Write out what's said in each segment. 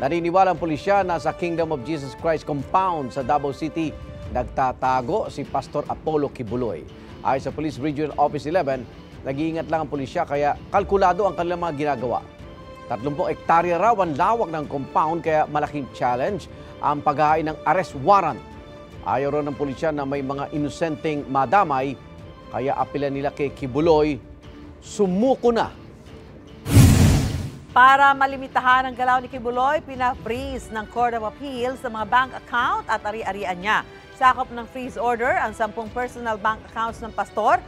Naniniwala ang pulisya na sa Kingdom of Jesus Christ compound sa Davao City nagtatago si Pastor Apollo Kibuloy. Ayon sa Police Regional Office 11, nag-iingat lang ang pulisya kaya kalkulado ang kanilang mga ginagawa. 30 hektarya raw ang lawak ng compound kaya malaking challenge ang paghahain ng arrest warrant. Ayaw raw ng pulisya na may mga inosenteng madamay kaya apilan nila kay Kibuloy, sumuko na. Para malimitahan ang galaw ni Kibuloy, pina-freeze ng Court of Appeal sa mga bank account at ari-arian niya. Sakop ng freeze order ang 10 personal bank accounts ng pastor,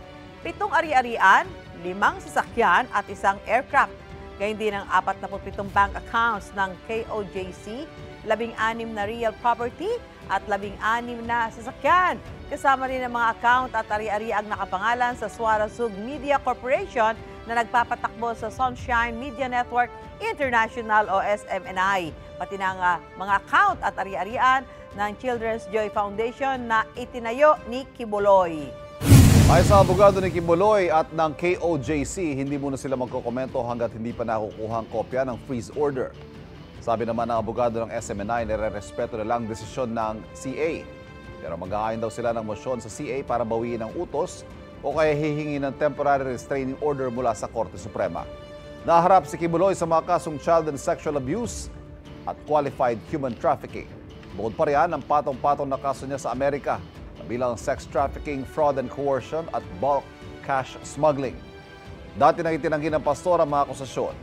7 ari-arian, 5 sasakyan at 1 aircraft. Gayun din ang 47 bank accounts ng KOJC, 16 na real property at 16 na sasakyan. Kasama rin ang mga account at ari-ariang nakapangalan sa Suarezug Media Corporation na nagpapatakbo sa Sunshine Media Network International o SMNI. Pati ng mga account at ari-arian ng Children's Joy Foundation na itinayo ni Kibuloy. Ay sa abogado ni Kibuloy at ng KOJC, hindi muna sila magkokomento hanggat hindi pa nakukuha ang kopya ng freeze order. Sabi naman ng abogado ng SMNI, nire-respeto na lang desisyon ng CA. Pero mag-aayon daw sila ng mosyon sa CA para bawiin ang utos o kaya hihingi ng temporary restraining order mula sa Korte Suprema. Naharap si Kibuloy sa mga kasong child and sexual abuse at qualified human trafficking. Bukod pa riyan ang patong-patong na kaso niya sa Amerika, bilang sex trafficking, fraud and coercion at bulk cash smuggling. Dati nang itinanggi ng pastor ang mga akusasyon.